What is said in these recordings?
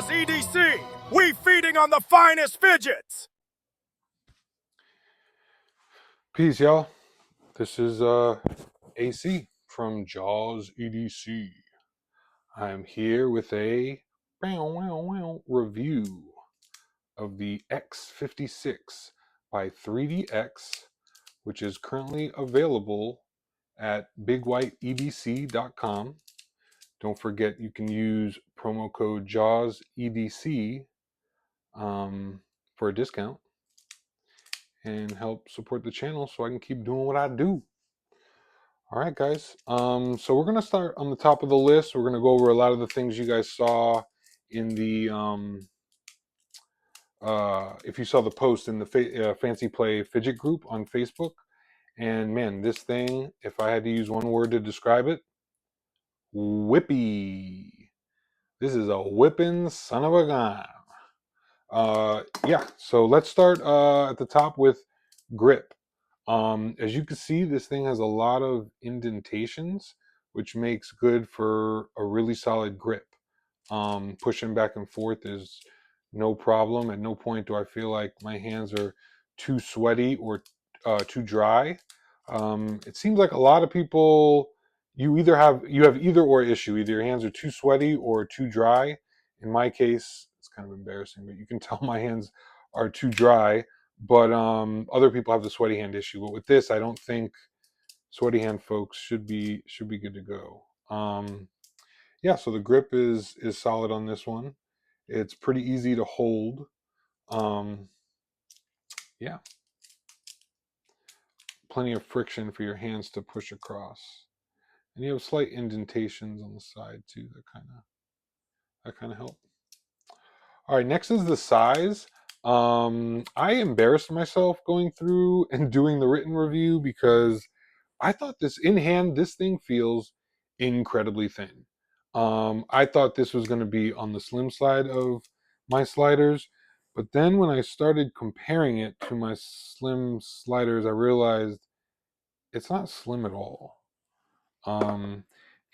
Jaws EDC. We feeding on the finest fidgets. Peace, y'all. This is AC from Jaws EDC. I'm here with a review of the X56 by 3DX, which is currently available at bigwhiteedc.com. Don't forget you can use promo code JAWS EDC for a discount and help support the channel so I can keep doing what I do. All right, guys. So we're gonna start on the top of the list. We're gonna go over a lot of the things you guys saw in the if you saw the post in the Fancy Play Fidget group on Facebook. And man, this thing, if I had to use one word to describe it, whippy. This is a whipping son of a gun. Yeah. So let's start at the top with grip. As you can see, this thing has a lot of indentations, which makes good for a really solid grip. Pushing back and forth is no problem. At no point do I feel like my hands are too sweaty or too dry. It seems like a lot of people, you have either or issue. Either your hands are too sweaty or too dry. In my case, it's kind of embarrassing, but you can tell my hands are too dry. But other people have the sweaty hand issue. But with this, I don't think sweaty hand folks should be good to go. Yeah, so the grip is solid on this one. It's pretty easy to hold. Yeah, plenty of friction for your hands to push across, and you have slight indentations on the side too that kind of help. All right, next is the size. I embarrassed myself going through and doing the written review because I thought this in hand, this thing feels incredibly thin. I thought this was going to be on the slim side of my sliders, but then when I started comparing it to my slim sliders, I realized it's not slim at all.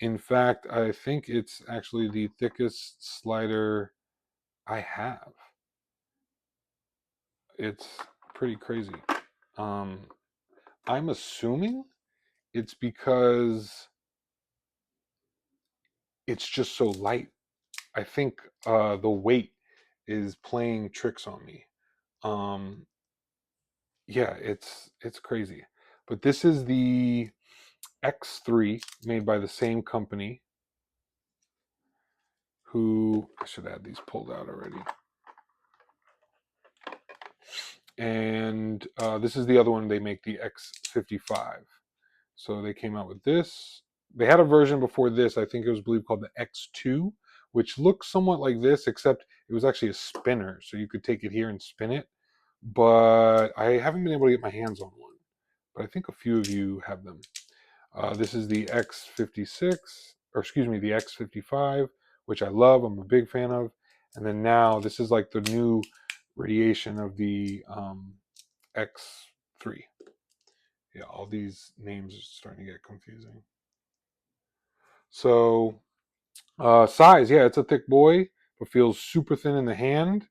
In fact, I think it's actually the thickest slider I have. It's pretty crazy. I'm assuming it's because it's just so light. I think the weight is playing tricks on me. Um, yeah, it's crazy. But this is the X3 made by the same company. Who I should add these pulled out already. And this is the other one they make, the X55. So they came out with this. They had a version before this, I think it was believed called the X2, which looks somewhat like this, except it was actually a spinner. So you could take it here and spin it. But I haven't been able to get my hands on one. But I think a few of you have them. This is the X56, or excuse me, the X55, which I love. I'm a big fan of. And then now this is like the new radiation of the X3. Yeah, all these names are starting to get confusing. So size, yeah, it's a thick boy, but feels super thin in the hand.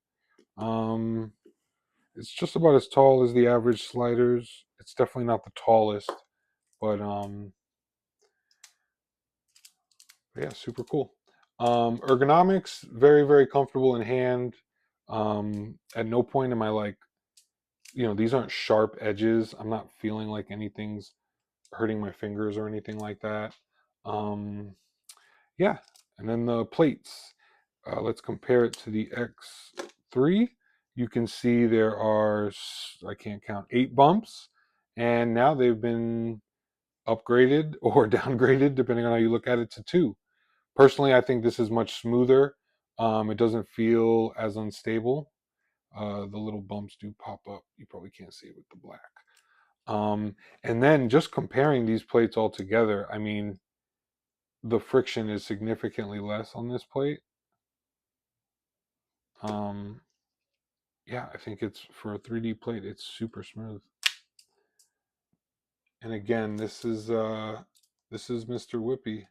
It's just about as tall as the average sliders. It's definitely not the tallest, but yeah, super cool. Ergonomics, very, very comfortable in hand. At no point am I like, these aren't sharp edges. I'm not feeling like anything's hurting my fingers or anything like that. Yeah, and then the plates. Let's compare it to the X3. You can see there are, I can't count, 8 bumps, and now they've been upgraded or downgraded, depending on how you look at it, to 2. Personally, I think this is much smoother. It doesn't feel as unstable. The little bumps do pop up. You probably can't see it with the black. And then just comparing these plates all together, I mean, the friction is significantly less on this plate. Yeah, I think it's, for a 3D plate, it's super smooth. And again, this is Mr. Whippy.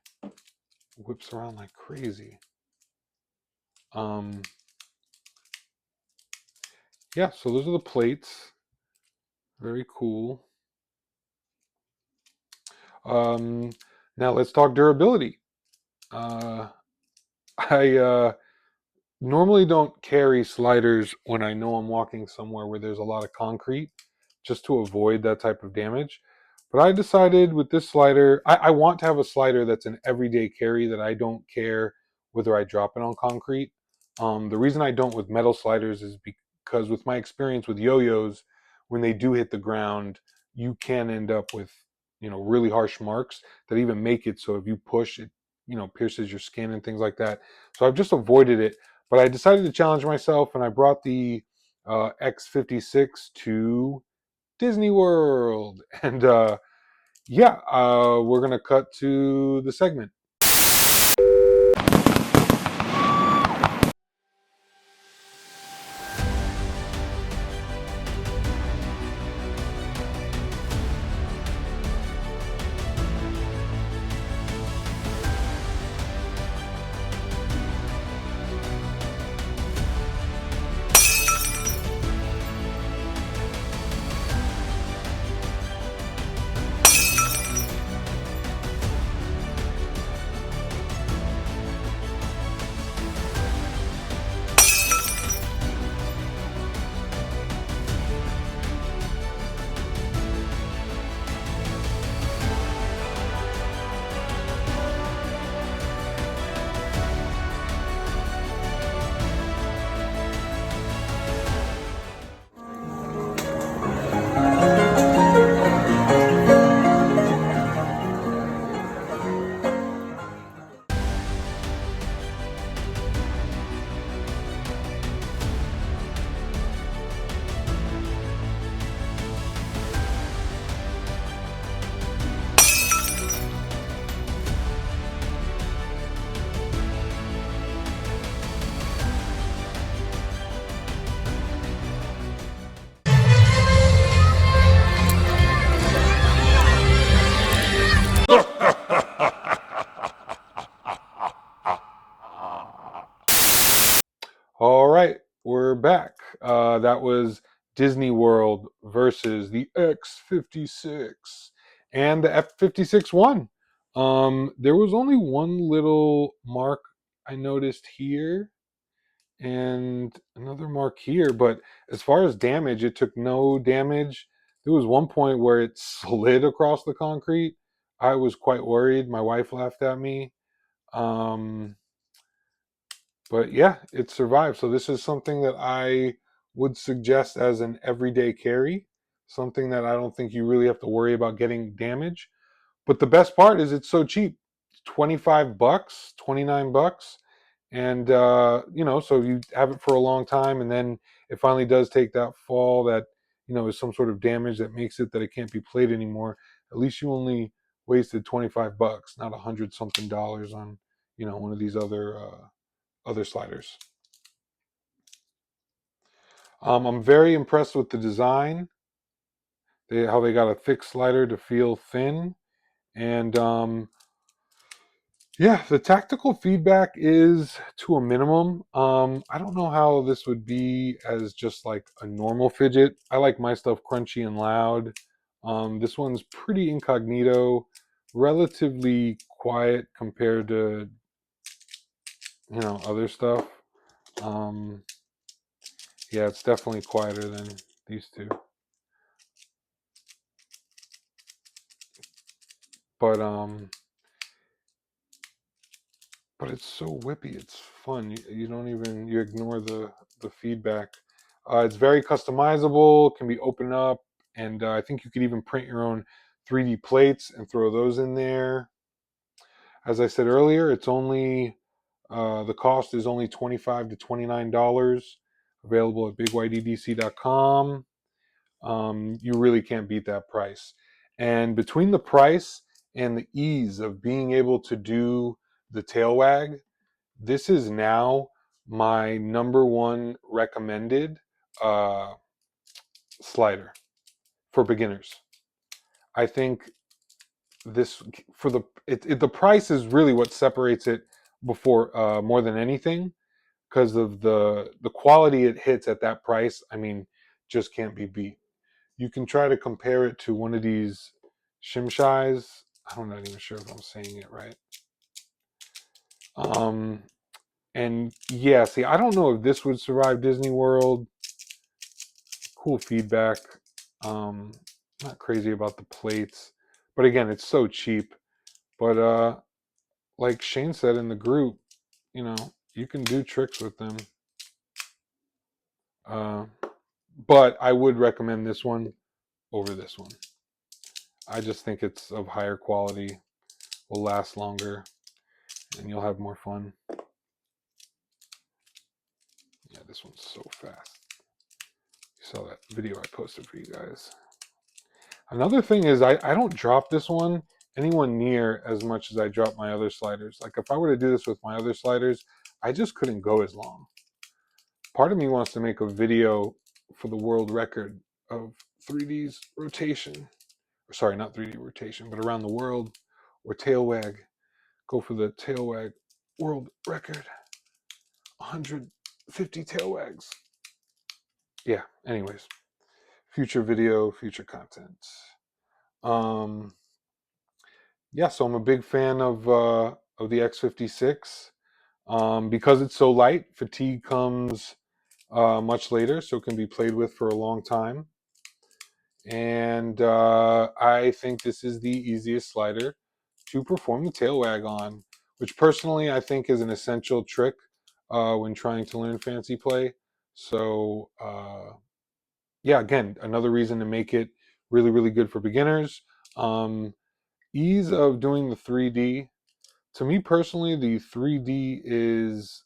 Whips around like crazy. yeah, so those are the plates. Very cool. Um, Now let's talk durability. Uh, I normally don't carry sliders when I know I'm walking somewhere where there's a lot of concrete, just to avoid that type of damage. But I decided with this slider, I want to have a slider that's an everyday carry that I don't care whether I drop it on concrete. The reason I don't with metal sliders is because with my experience with yo-yos, when they do hit the ground, you can end up with really harsh marks that even make it so if you push it, pierces your skin and things like that. So I've just avoided it, but I decided to challenge myself, and I brought the X56 to Disney World. And yeah, we're going to cut to the segment. All right, we're back. That was Disney World versus the X56, and the F56 won. There was only one little mark I noticed here, and another mark here, but as far as damage, it took no damage. There was one point where it slid across the concrete. I was quite worried. My wife laughed at me. Um, but yeah, it survived. So this is something that I would suggest as an everyday carry, something that I don't think you really have to worry about getting damage. But the best part is it's so cheap. 25 bucks, 29 bucks. And so you have it for a long time, and then it finally does take that fall that, is some sort of damage that makes it that it can't be played anymore. At least you only wasted 25 bucks, not 100 something dollars on, one of these other sliders. I'm very impressed with the design, how they got a thick slider to feel thin, and yeah, the tactical feedback is to a minimum. I don't know how this would be as just like a normal fidget. I like my stuff crunchy and loud. This one's pretty incognito, relatively quiet compared to other stuff. Um, yeah, it's definitely quieter than these two. But it's so whippy. It's fun. You don't even you ignore the feedback. It's very customizable. Can be opened up, and I think you could even print your own 3D plates and throw those in there. As I said earlier, it's only the cost is only $25 to $29. Available at bigydedc.com. You really can't beat that price. And between the price and the ease of being able to do the tail wag, this is now my number one recommended uh, slider for beginners. I think this the price is really what separates it before more than anything. because of the quality it hits at that price. I mean, just can't be beat. You can try to compare it to one of these Shimshais. I'm not even sure if I'm saying it right. And yeah, see, I don't know if this would survive Disney World. Cool feedback. Not crazy about the plates, but again, it's so cheap. But like Shane said in the group, you know, you can do tricks with them. But I would recommend this one over this one. I just think it's of higher quality, will last longer, and you'll have more fun. Yeah, this one's so fast. You saw that video I posted for you guys. Another thing is I don't drop this one anywhere near as much as I drop my other sliders. Like if I were to do this with my other sliders, I just couldn't go as long. Part of me wants to make a video for the world record of 3D's rotation. Sorry, not 3D rotation, but around the world, or tail wag. Go for the tail wag world record. 150 tail wags. Yeah, anyways. Future video, future content. Yeah, so I'm a big fan of the X56. Because it's so light, fatigue comes much later, so it can be played with for a long time. And I think this is the easiest slider to perform the tail wag on, which personally I think is an essential trick when trying to learn fancy play. So yeah, again, another reason to make it really, really good for beginners. Ease of doing the 3D. To me personally, the 3D is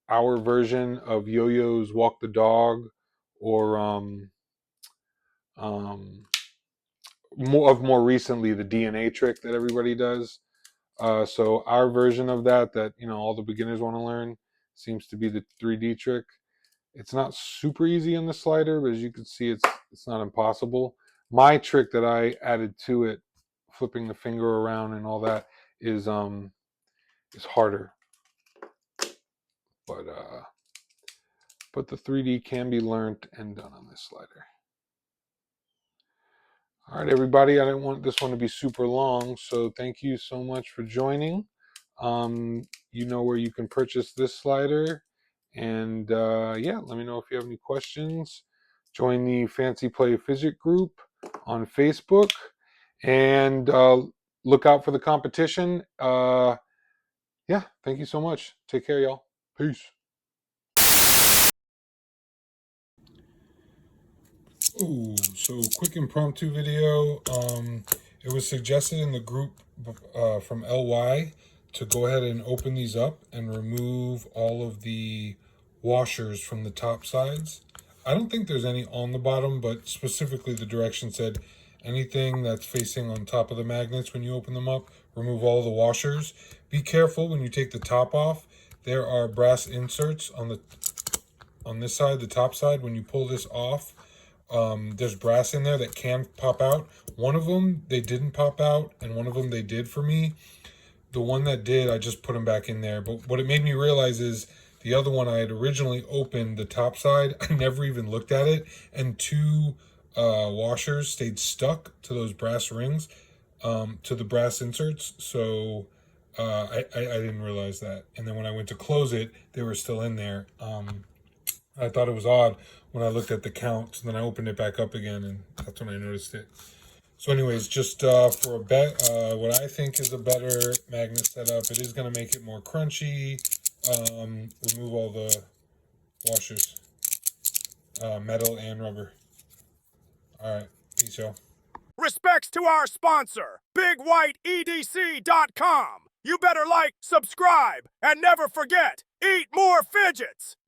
our version of Yo-Yo's Walk the Dog, or more recently the DNA trick that everybody does. So our version of that you know all the beginners want to learn seems to be the 3D trick. It's not super easy in the slider, but as you can see, it's not impossible. My trick that I added to it, flipping the finger around and all that, is harder. But the 3D can be learned and done on this slider. All right, everybody, I didn't want this one to be super long, so thank you so much for joining. You know where you can purchase this slider. And yeah, let me know if you have any questions. Join the Fancy Play Fidget group on Facebook. And look out for the competition. Yeah, thank you so much. Take care, y'all. Peace. Ooh, so quick impromptu video. It was suggested in the group from LY to go ahead and open these up and remove all of the washers from the top sides. I don't think there's any on the bottom, but specifically the direction said anything that's facing on top of the magnets when you open them up, remove all the washers. Be careful when you take the top off. There are brass inserts on this side, the top side. When you pull this off, there's brass in there that can pop out. One of them they didn't pop out, and one of them they did for me. The one that did, I just put them back in there. But what it made me realize is the other one I had originally opened the top side, I never even looked at it, and two washers stayed stuck to those brass rings, to the brass inserts. So I didn't realize that. And then when I went to close it, they were still in there. I thought it was odd when I looked at the count, and then I opened it back up again, and that's when I noticed it. So anyways, just for a bet, what I think is a better magnet setup, it is going to make it more crunchy. Remove all the washers, metal and rubber. All right, peace, y'all. Respects to our sponsor, BigWhiteEDC.com. You better like, subscribe, and never forget, eat more fidgets.